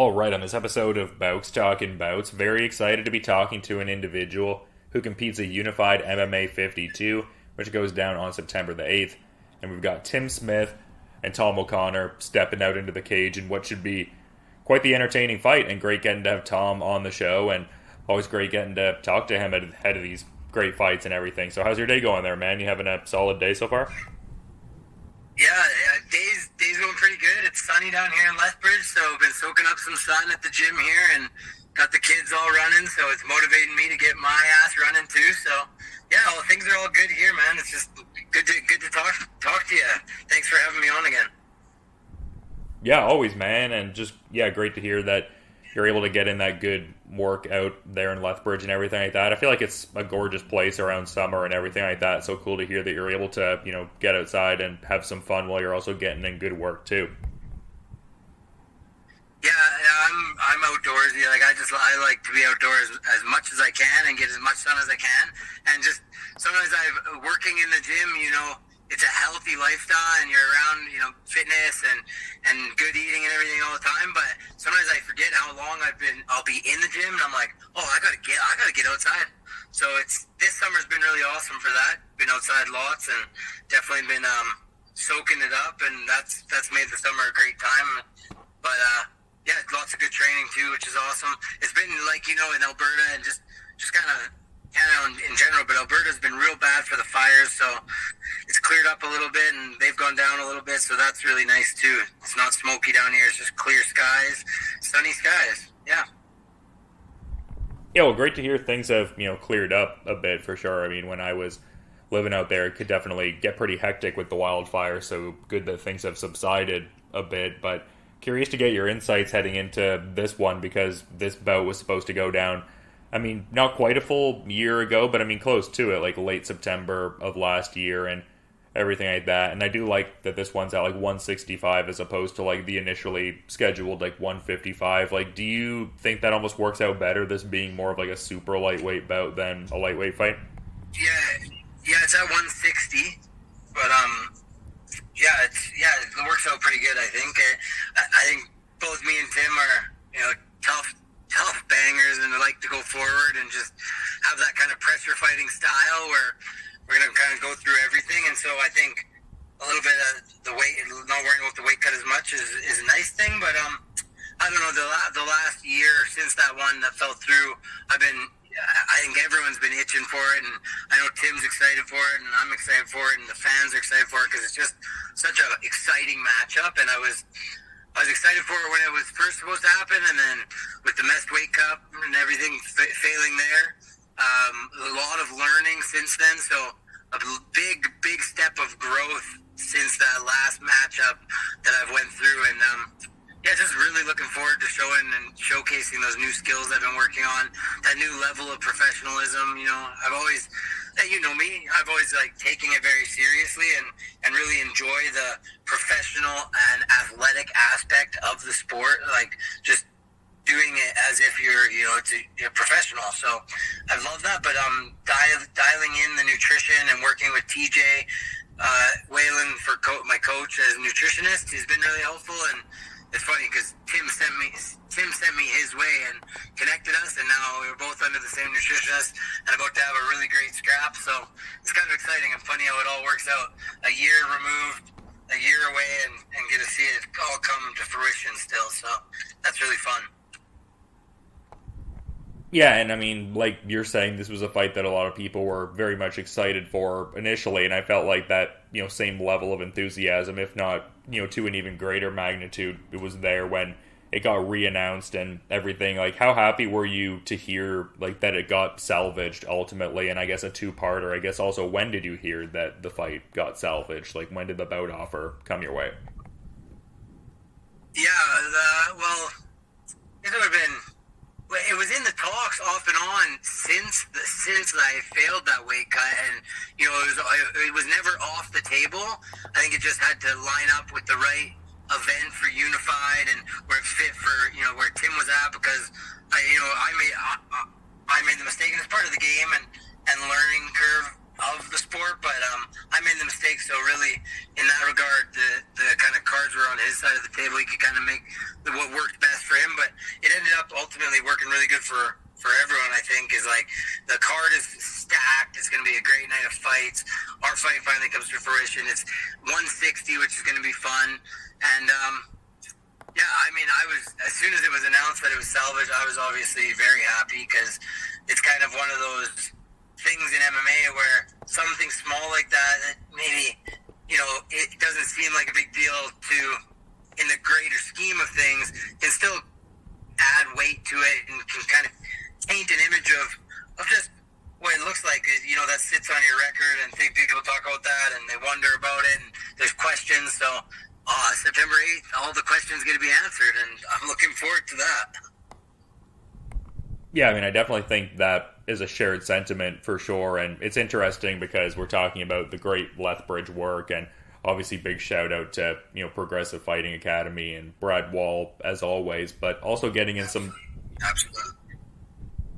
All right, on this episode of Bowks Talking Bouts, very excited to be talking to an individual who competes at Unified MMA 52, which goes down on September the 8th. And we've got Tim Smith and Tom O'Connor stepping out into the cage in what should be quite the entertaining fight, and great getting to have Tom on the show, and always great getting to talk to him ahead of these great fights and everything. So how's your day going there, man? You having a solid day so far? Yeah, day's going pretty good. It's sunny down here in Lethbridge, so I've been soaking up some sun at the gym here and got the kids all running, so it's motivating me to get my ass running too. So yeah, things are all good here, man. It's just good to talk to you. Thanks for having me on again. Yeah, always, man, and just great to hear that you're able to get in that good work out there in Lethbridge and everything like that. I feel like it's a gorgeous place around summer and everything like that. So cool to hear that you're able to, get outside and have some fun while you're also getting in good work too. Yeah, I'm outdoorsy. I like to be outdoors as much as I can and get as much sun as I can. And just sometimes I'm working in the gym, it's a healthy lifestyle and you're around, fitness and good eating and everything all the time. But sometimes I forget how long I'll be in the gym and I'm like, I gotta get outside. So this summer's been really awesome for that. Been outside lots and definitely been soaking it up, and that's made the summer a great time. But lots of good training too, which is awesome. It's been in Alberta and just kind of in general, but Alberta's been real bad for the fires, so it's cleared up a little bit and they've gone down a little bit, so that's really nice too. It's not smoky down here, it's just clear skies, sunny skies. Yeah, well, great to hear things have, cleared up a bit for sure. I mean, when I was living out there, it could definitely get pretty hectic with the wildfire, so good that things have subsided a bit. But curious to get your insights heading into this one, because this bout was supposed to go down, I mean, not quite a full year ago, but I mean, close to it, like late September of last year and everything like that. And I do like that this one's at like 165 as opposed to like the initially scheduled like 155. Like, do you think that almost works out better, this being more of like a super lightweight bout than a lightweight fight? Yeah, it's at 160, but it works out pretty good. I think. I think both me and Tim are tough bangers, and they like to go forward and just have that kind of pressure fighting style where we're going to kind of go through everything. And so I think a little bit of the weight, not worrying about the weight cut as much is a nice thing. But I don't know, the last year since that one that fell through, I think everyone's been itching for it, and I know Tim's excited for it, and I'm excited for it, and the fans are excited for it, because it's just such an exciting matchup. And I was excited for it when it was first supposed to happen, and then with the Mest Weight Cup and everything failing there, a lot of learning since then. So a big step of growth since that last matchup that I've went through, and just really looking forward to showing and showcasing those new skills I've been working on, that new level of professionalism. I've always, me, I've always taking it very seriously and really enjoy the professional and athletic aspect of the sport, like just doing it as if you're a professional. So I love that, but dialing in the nutrition and working with TJ Whalen for my coach as a nutritionist has been really helpful. And it's funny because Tim sent me his way and connected us, and now we're both under the same nutritionist and about to have a really great scrap. So it's kind of exciting and funny how it all works out. A year removed, a year away, and get to see it all come to fruition still. So that's really fun. Yeah, and I mean, like you're saying, this was a fight that a lot of people were very much excited for initially, and I felt like that, same level of enthusiasm, if not, to an even greater magnitude, it was there when it got re-announced and everything. Like, how happy were you to hear, like, that it got salvaged ultimately? And I guess a two-parter, I guess also, when did you hear that the fight got salvaged? Like, when did the bout offer come your way? It was in the talks off and on since I failed that weight cut, and it was never off the table. I think it just had to line up with the right event for Unified and where it fit for where Tim was at, because I made the mistake, and it's part of the game and learning curve of the sport, but I made the mistake. So really, in that regard, the kind of cards were on his side of the table. He could kind of make what worked best for him, but it ended up ultimately working really good for everyone. I think is like the card is stacked. It's going to be a great night of fights. Our fight finally comes to fruition. It's 160, which is going to be fun, and yeah, I mean, I was, as soon as it was announced that it was salvaged, I was obviously very happy because it's kind of one of those things in MMA where something small like that maybe, it doesn't seem like a big deal to, in the greater scheme of things, can still add weight to it and can kind of paint an image of just what it looks like, that sits on your record, and people talk about that and they wonder about it and there's questions. So September 8th, all the questions going to be answered, and I'm looking forward to that. Yeah, I mean, I definitely think that is a shared sentiment for sure, and it's interesting because we're talking about the great Lethbridge work, and obviously big shout out to Progressive Fighting Academy and Brad Wall as always, but also getting in some Absolutely.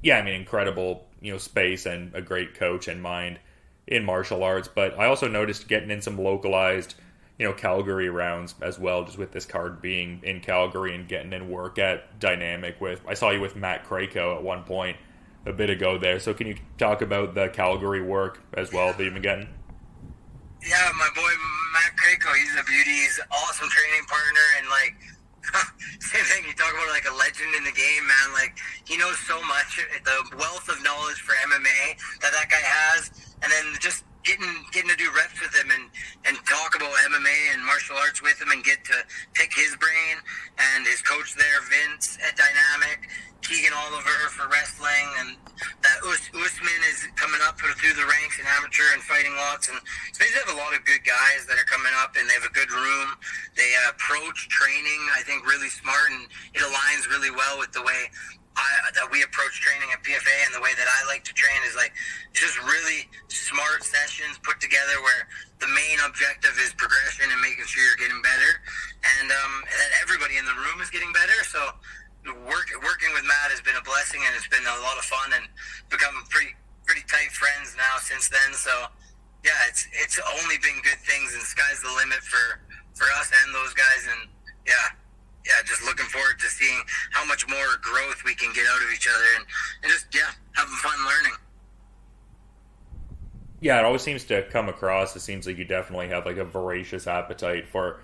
Yeah, I mean, incredible space and a great coach and mind in martial arts, but I also noticed getting in some localized Calgary rounds as well, just with this card being in Calgary and getting in work at Dynamic with, I saw you with Matt Crayco at one point a bit ago there. So can you talk about the Calgary work as well that you've been getting? Yeah, my boy Matt Crayco, he's a beauty. He's an awesome training partner, and like, same thing, you talk about like a legend in the game, man. Like, he knows so much, the wealth of knowledge for MMA that guy has, and then just getting to do reps with him and talk about MMA and martial arts with him and get to pick his brain, and his coach there, Vince at Dynamic, Keegan Oliver for wrestling, and that Usman is coming up through the ranks in amateur and fighting lots, and so they have a lot of good guys that are coming up, and they have a good room. They approach training, I think, really smart, and it aligns really well with the way that we approach training at PFA, and the way that I like to train is like just really smart sessions put together where the main objective is progression and making sure you're getting better, and that everybody in the room is getting better. So working with Matt has been a blessing, and it's been a lot of fun, and become pretty tight friends now since then. So yeah, it's only been good things, and sky's the limit for us and those guys, and yeah, just looking forward to seeing how much more growth we can get out of each other, and just, having fun learning. Yeah, it always seems to come across. It seems like you definitely have like a voracious appetite for,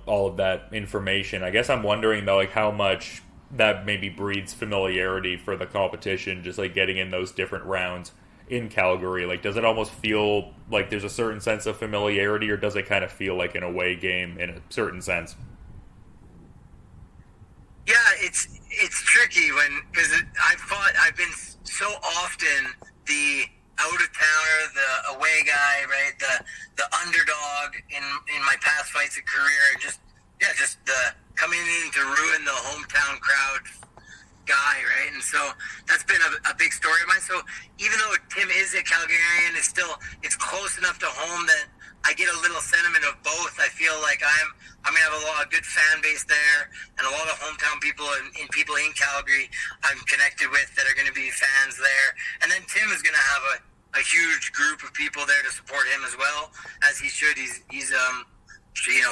all of that information. I guess I'm wondering though, like how much that maybe breeds familiarity for the competition, just like getting in those different rounds in Calgary. Like, does it almost feel like there's a certain sense of familiarity, or does it kind of feel like an away game in a certain sense? Yeah, it's tricky because I've been so often the out of towner, the away guy, right? The underdog in my past fights and career, and just the coming in to ruin the hometown crowd guy, right? And so that's been a big story of mine. So even though Tim is a Calgarian, it's close enough to home that I get a little sentiment of both. I feel like I'm gonna have a lot of good fan base there, and a lot of hometown people and people in Calgary I'm connected with that are gonna be fans there. And then Tim is gonna have a huge group of people there to support him as well, as he should. He's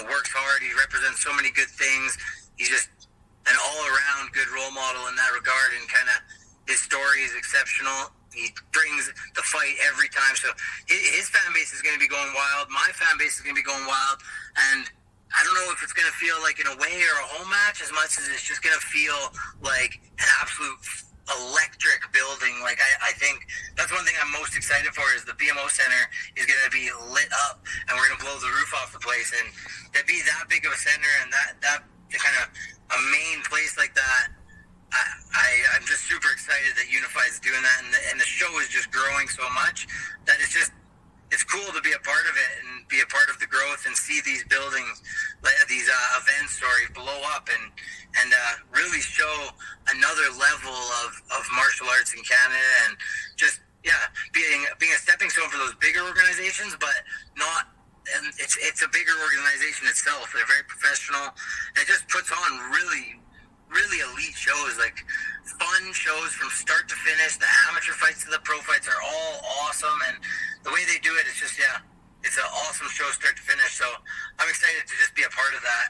works hard. He represents so many good things. He's just an all-around good role model in that regard, and kind of his story is exceptional. He brings the fight every time. So his fan base is going to be going wild. My fan base is going to be going wild. And I don't know if it's going to feel like an away or a home match as much as it's just going to feel like an absolute electric building. Like, I think that's one thing I'm most excited for, is the BMO Center is going to be lit up, and we're going to blow the roof off the place. And to be that big of a center, and that kind of a main place like that, I'm just super excited that Unified is doing that, and the show is just growing so much that it's cool to be a part of it and be a part of the growth and see these buildings, these events, blow up and really show another level of martial arts in Canada, and just being a stepping stone for those bigger organizations, but not. And it's a bigger organization itself. They're very professional. And it just puts on really elite shows, like fun shows from start to finish. The amateur fights to the pro fights are all awesome, and the way they do it is just, it's an awesome show start to finish. So I'm excited to just be a part of that.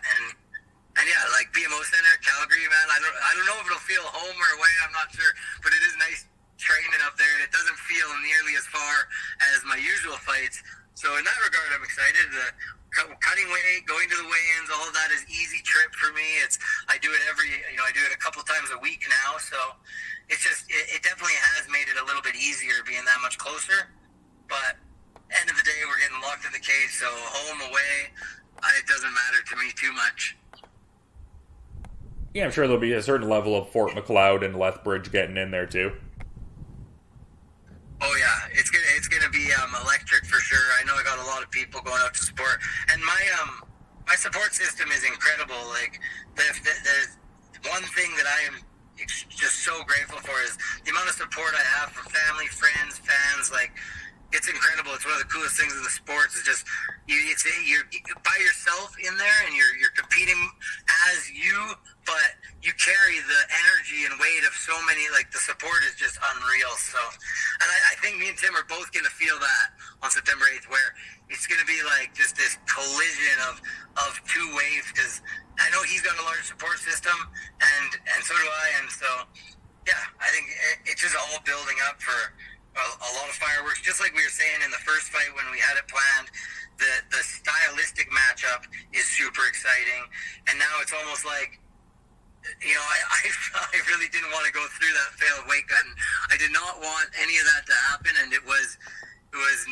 And yeah, like BMO Center, Calgary, man, I don't know if it'll feel home or away, I'm not sure, but it is nice training up there, and it doesn't feel nearly as far as my usual fights. So in that regard, I'm excited. Cutting weight, going to the weigh-ins, all of that is easy trip for me. I do it I do it a couple times a week now. So it's just, it definitely has made it a little bit easier being that much closer. But end of the day, we're getting locked in the cage. So home, away, it doesn't matter to me too much. Yeah, I'm sure there'll be a certain level of Fort McLeod and Lethbridge getting in there too. Oh yeah, it's gonna be electric for sure. I know I got a lot of people going out to support, and my support system is incredible. Like there's one thing that I am just so grateful for is the amount of support I have from family, friends, fans. Like it's incredible. It's one of the coolest things in the sports. It's just you're by yourself in there, and you're competing as you, but you carry the energy and weight of so many. Like the support is just unreal. So, and I think me and Tim are both going to feel that on September 8th, where it's going to be like just this collision of two waves. Because I know he's got a large support system, and so do I. And so, yeah, I think it's just all building up for a lot of fireworks. Just like we were saying in the first fight when we had it planned, the stylistic matchup is super exciting, and now it's almost like, I really didn't want to go through that failed weight cut, and I did not want any of that to happen, and it was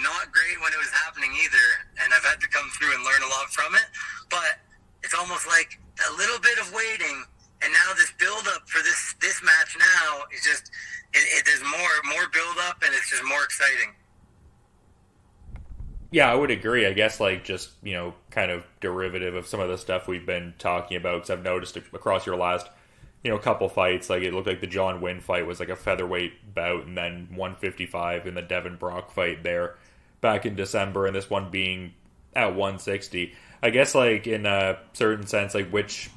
not great when it was happening either, and I've had to come through and learn a lot from it. But it's almost like a little bit of waiting, and now this build up for this match now is just there's more build up, and it's just more exciting. Yeah, I would agree. I guess like just, kind of derivative of some of the stuff we've been talking about, because I've noticed across your last, couple fights, like it looked like the John Wynn fight was like a featherweight bout, and then 155 in the Devin Brock fight there back in December, and this one being at 160. I guess like in a certain sense, like which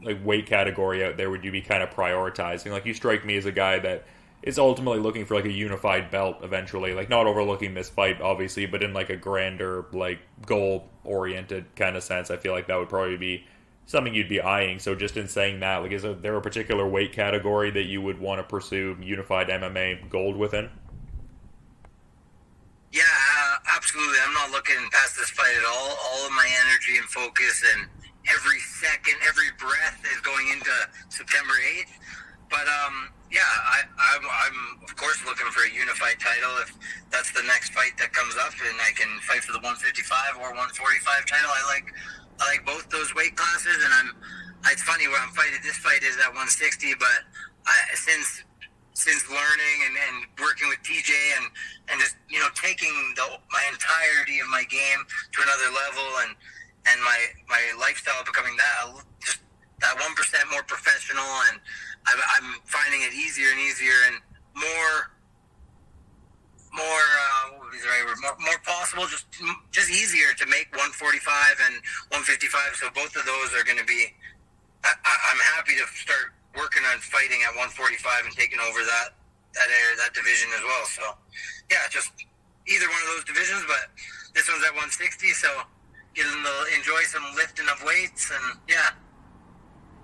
like weight category out there would you be kind of prioritizing? Like you strike me as a guy that is ultimately looking for like a unified belt eventually, like not overlooking this fight obviously, but in like a grander, like goal oriented kind of sense. I feel like that would probably be something you'd be eyeing. So just in saying that, like, is there a particular weight category that you would want to pursue unified MMA gold within? Yeah, absolutely. I'm not looking past this fight at all. All of my energy and focus and every second, every breath is going into September 8th. But yeah, I'm of course looking for a unified title. If that's the next fight that comes up, and I can fight for the 155 or 145 title, I like both those weight classes. And it's funny where I'm fighting. This fight is at 160, but since learning and working with TJ and just taking my entirety of my game to another level, and my lifestyle becoming that 1% more professional, and I'm finding it easier and easier and more what would be the right word? More possible, just easier to make 145 and 155. So both of those are going to be. I'm happy to start working on fighting at 145 and taking over that area, that division as well. So yeah, just either one of those divisions, but this one's at 160, so getting to enjoy some lifting of weights, and yeah,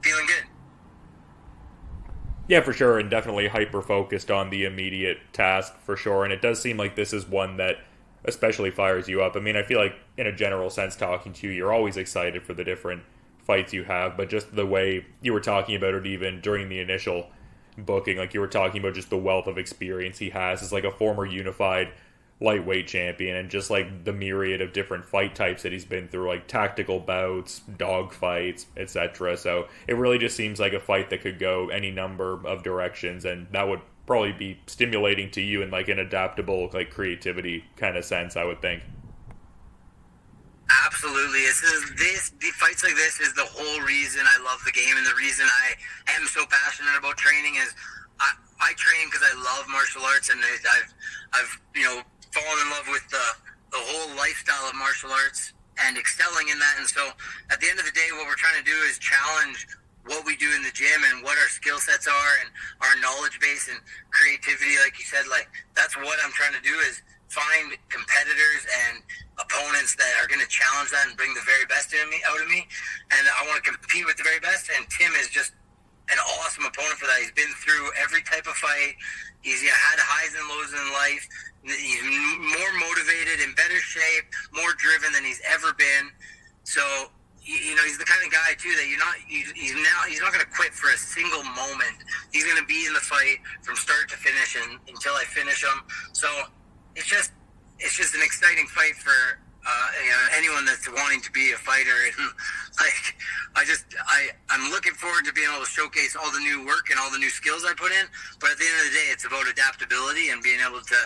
feeling good. Yeah, for sure, and definitely hyper-focused on the immediate task, for sure, and it does seem like this is one that especially fires you up. I mean, I feel like, in a general sense, talking to you, you're always excited for the different fights you have, but just the way you were talking about it even during the initial booking, like you were talking about just the wealth of experience he has as like a former unified lightweight champion, and just like the myriad of different fight types that he's been through, like tactical bouts, dog fights, etc. So it really just seems like a fight that could go any number of directions, and that would probably be stimulating to you in like an adaptable, like creativity kind of sense, I would think. Absolutely. The fights like this is the whole reason I love the game, and the reason I am so passionate about training is I train because I love martial arts, and I've fallen in love with the whole lifestyle of martial arts and excelling in that. And so at the end of the day, what we're trying to do is challenge what we do in the gym and what our skill sets are and our knowledge base and creativity. Like you said, like that's what I'm trying to do, is find competitors and opponents that are going to challenge that and bring the very best out of me. And I want to compete with the very best. And Tim is just an awesome opponent for that. He's been through every type of fight. He's had highs and lows in life. He's more motivated, in better shape, more driven than he's ever been. So, he's the kind of guy too that he's not going to quit for a single moment. He's going to be in the fight from start to finish and until I finish him. So it's just an exciting fight for anyone that's wanting to be a fighter. And I'm looking forward to being able to showcase all the new work and all the new skills I put in. But at the end of the day, it's about adaptability and being able to,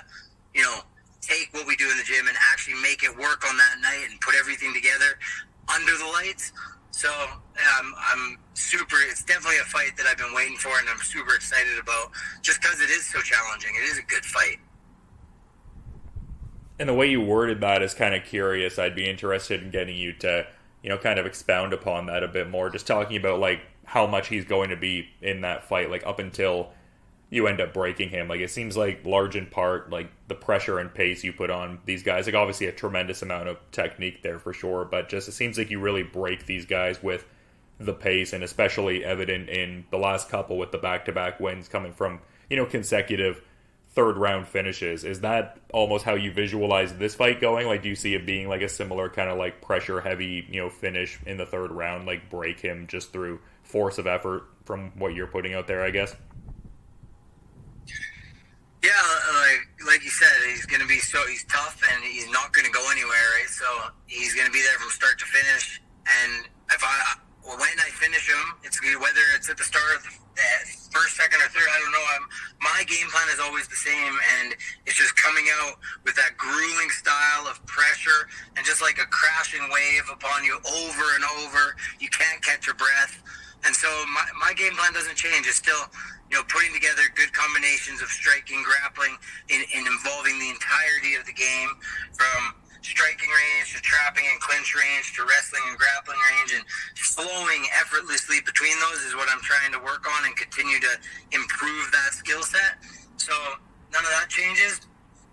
take what we do in the gym and actually make it work on that night and put everything together under the lights. So I'm super, it's definitely a fight that I've been waiting for and I'm super excited about just because it is so challenging. It is a good fight. And the way you worded that is kind of curious. I'd be interested in getting you to, kind of expound upon that a bit more. Just talking about, like, how much he's going to be in that fight, like, up until you end up breaking him. Like, it seems like large in part, like, the pressure and pace you put on these guys. Like, obviously a tremendous amount of technique there for sure, but just it seems like you really break these guys with the pace, and especially evident in the last couple with the back-to-back wins coming from, consecutive third-round finishes. Is that almost how you visualize this fight going? Like, do you see it being like a similar kind of like pressure-heavy, finish in the third round, like break him just through force of effort from what you're putting out there, I guess? Yeah, like you said, he's tough and he's not going to go anywhere, right? So he's going to be there from start to finish. And when I finish him, it's whether it's at the start of the first, second, or third, I don't know. My game plan is always the same, and it's just coming out with that grueling style of pressure and just like a crashing wave upon you over and over. You can't catch your breath. And so my game plan doesn't change. It's still, putting together good combinations of striking, grappling, in involving the entirety of the game, from striking range to trapping and clinch range to wrestling and grappling range, and flowing effortlessly between those is what I'm trying to work on and continue to improve that skill set. So none of that changes.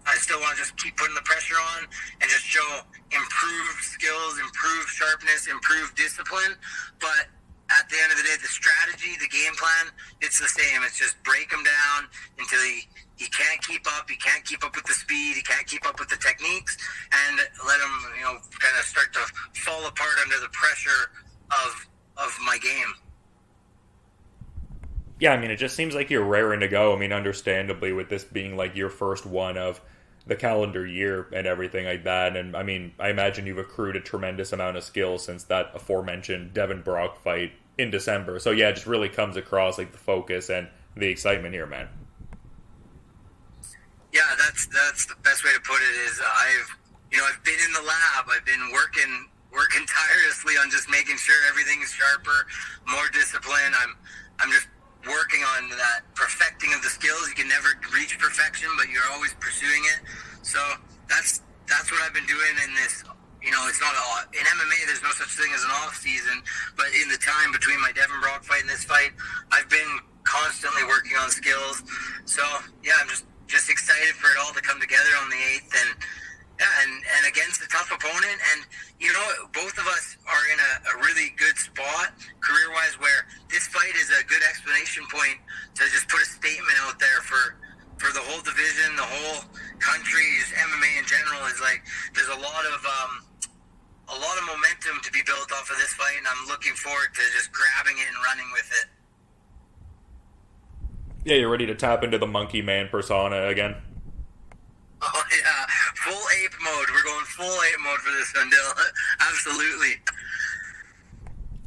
I still want to just keep putting the pressure on and just show improved skills, improved sharpness, improved discipline. But at the end of the day, the strategy, the game plan, it's the same. It's just break him down until he can't keep up. He can't keep up with the speed. He can't keep up with the techniques, and let him, kind of start to fall apart under the pressure of my game. Yeah, I mean, it just seems like you're raring to go. I mean, understandably, with this being like your first one of the calendar year and everything like that. And I mean, I imagine you've accrued a tremendous amount of skill since that aforementioned Devin Brock fight in December. So yeah, it just really comes across like the focus and the excitement here, man. Yeah, that's the best way to put it. Is I've been in the lab. I've been working tirelessly on just making sure everything is sharper, more disciplined. I'm just working on that perfecting of the skills. You can never reach perfection, but you're always pursuing it. So that's what I've been doing in this. It's not in MMA. There's no such thing as an off season, but in the time between my Devin Brock fight and this fight, I've been constantly working on skills. So yeah, I'm just excited for it all to come together on the 8th, and against a tough opponent. And both of us are in a really good spot career-wise, where this fight is a good explanation point to just put a statement out there for the whole division, the whole country, just MMA in general. Is like there's a lot of momentum to be built off of this fight, and I'm looking forward to just grabbing it and running with it. Yeah, you're ready to tap into the monkey man persona again? Oh, yeah. Full ape mode. We're going full ape mode for this one, Dill. Absolutely.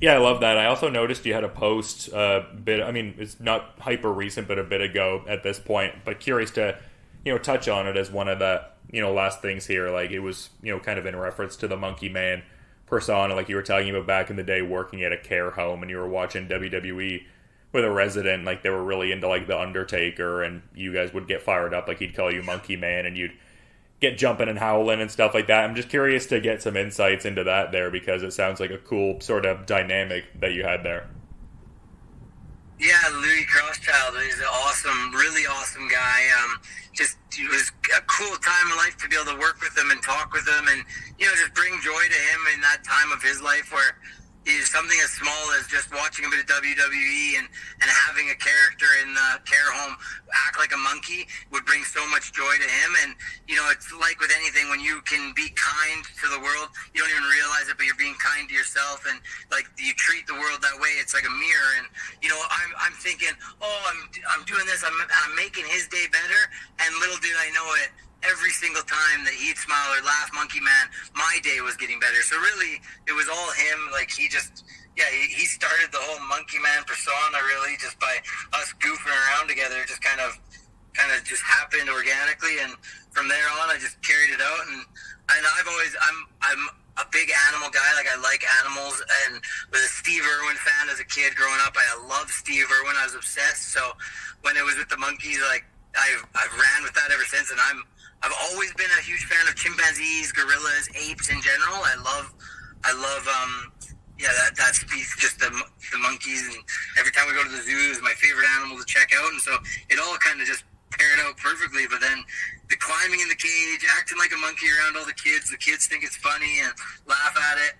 Yeah, I love that. I also noticed you had a post it's not hyper recent, but a bit ago at this point, but curious to, touch on it as one of the, last things here. Like, it was, kind of in reference to the monkey man persona, like you were talking about back in the day working at a care home and you were watching WWE with a resident, like they were really into like the Undertaker, and you guys would get fired up, like he'd call you monkey man and you'd get jumping and howling and stuff like that. I'm just curious to get some insights into that there, because it sounds like a cool sort of dynamic that you had there. Yeah, Louis Crosschild is an awesome, really awesome guy. He was a cool time in life to be able to work with him and talk with him, and just bring joy to him in that time of his life where is something as small as just watching a bit of WWE and having a character in the care home act like a monkey would bring so much joy to him. And, it's like with anything, when you can be kind to the world, you don't even realize it, but you're being kind to yourself, and like you treat the world that way. It's like a mirror. And, I'm thinking, oh, I'm doing this. I'm making his day better. And little did I know it, every single time that he'd smile or laugh, Monkey Man, my day was getting better. So really, it was all him. Like he started the whole Monkey Man persona really just by us goofing around together. It just kind of just happened organically, and from there on, I just carried it out. And I'm a big animal guy. Like I like animals, and was a Steve Irwin fan as a kid growing up. I loved Steve Irwin. I was obsessed. So when it was with the monkeys, like I've ran with that ever since, and I've always been a huge fan of chimpanzees, gorillas, apes in general. I love that species, just the monkeys. And every time we go to the zoo, is my favorite animal to check out. And so it all kind of just paired out perfectly. But then the climbing in the cage, acting like a monkey around all the kids think it's funny and laugh at it.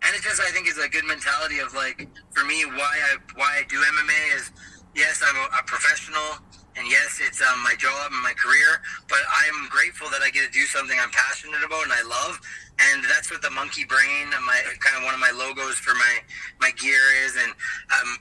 And it just, I think, is a good mentality of like, for me, why I do MMA is, yes, I'm a professional. And yes, it's my job and my career, but I'm grateful that I get to do something I'm passionate about and I love. And that's what the monkey brain, kind of one of my logos for my gear is. And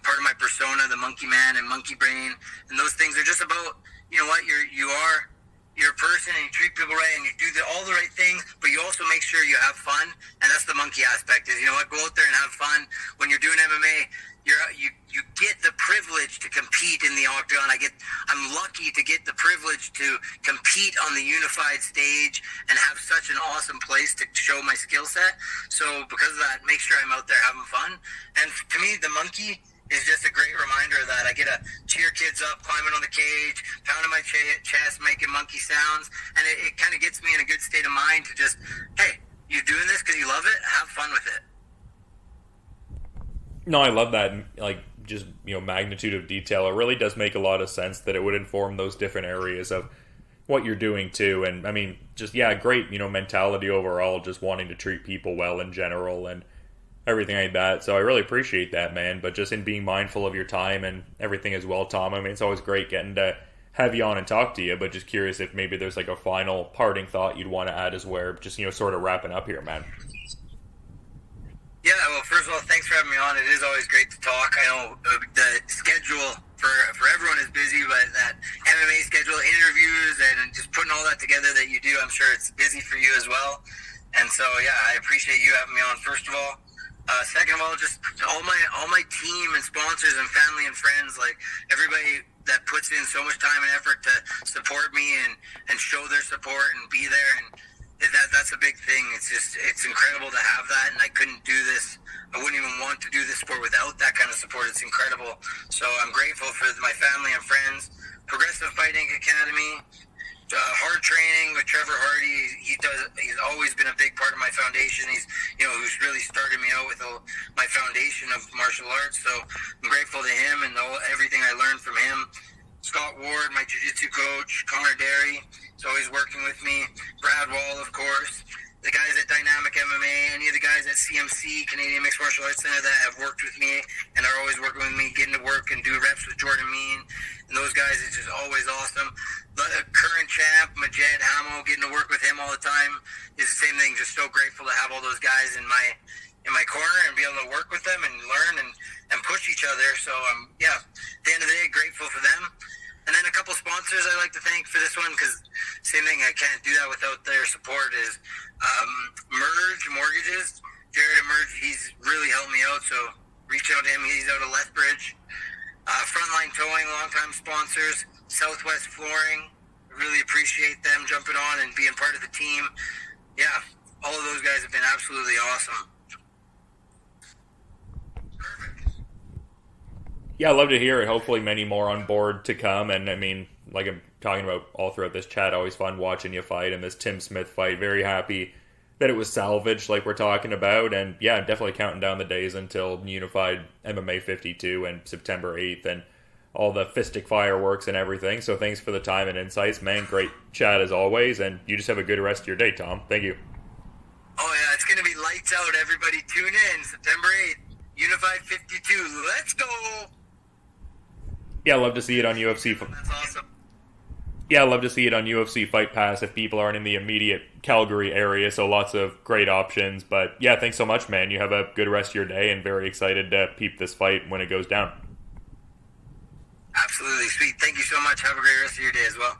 part of my persona, the monkey man and monkey brain. And those things are just about, you're a person and you treat people right and you do all the right things, but you also make sure you have fun. And that's the monkey aspect is, go out there and have fun. When you're doing MMA, you get the privilege to compete in the octagon. I'm lucky to get the privilege to compete on the unified stage and have such an awesome place to show my skill set. So because of that, make sure I'm out there having fun. And to me, the monkey is just a great reminder of that. I get to cheer kids up, climbing on the cage, pounding my chest, making monkey sounds. And it kind of gets me in a good state of mind to just, hey, you doing this because you love it? Have fun with it. No, I love that, like, just, magnitude of detail. It really does make a lot of sense that it would inform those different areas of what you're doing, too. And, I mean, just, great, mentality overall, just wanting to treat people well in general and everything like that. So I really appreciate that, man. But just in being mindful of your time and everything as well, Tom, I mean, it's always great getting to have you on and talk to you, but just curious if maybe there's, like, a final parting thought you'd want to add as we're just, sort of wrapping up here, man. Yeah, well, first of all, thanks for having me on. It is always great to talk. I know the schedule for everyone is busy, but that MMA schedule, interviews, and just putting all that together that you do, I'm sure it's busy for you as well. And so, yeah, I appreciate you having me on, first of all. Second of all, just all my team and sponsors and family and friends, like everybody that puts in so much time and effort to support me and show their support and be there, and that's a big thing. It's incredible to have that, and I couldn't do this. I wouldn't even want to do this sport without that kind of support. It's incredible. So I'm grateful for my family and friends. Progressive Fighting Academy, hard training with Trevor Hardy. He's always been a big part of my foundation. He's who's really started me out with my foundation of martial arts. So I'm grateful to him and everything I learned from him. Scott Ward, my jiu-jitsu coach. Connor Derry, he's always working with me. Brad Wall, of course. The guys at Dynamic MMA, any of the guys at CMC, Canadian Mixed Martial Arts Center, that have worked with me and are always working with me, getting to work and do reps with Jordan Mean. And those guys, it's just always awesome. The current champ, Majed Hamo, getting to work with him all the time is the same thing. Just so grateful to have all those guys in my corner and be able to work with them and learn and push each other. So, at the end of the day, grateful for them. And then a couple sponsors I'd like to thank for this one, because same thing, I can't do that without their support, is Merge Mortgages. Jared at Merge, he's really helped me out, so reach out to him. He's out of Lethbridge. Frontline Towing, longtime sponsors. Southwest Flooring, really appreciate them jumping on and being part of the team. Yeah, all of those guys have been absolutely awesome. Yeah, I'd love to hear it. Hopefully many more on board to come. And I mean, like I'm talking about all throughout this chat, always fun watching you fight. And this Tim Smith fight, very happy that it was salvaged like we're talking about. And yeah, definitely counting down the days until Unified MMA 52 and September 8th. And all the fistic fireworks and everything. So thanks for the time and insights, man. Great chat as always, and you just have a good rest of your day, Tom. Thank you. Oh yeah, it's gonna be lights out. Everybody tune in September 8th, Unified 52. Let's go. Yeah, I'd love to see it on UFC. That's awesome. Yeah, I'd love to see it on UFC Fight Pass if people aren't in the immediate Calgary area, so lots of great options. But yeah, thanks so much, man. You have a good rest of your day, and very excited to peep this fight when it goes down. Absolutely, sweet. Thank you so much. Have a great rest of your day as well.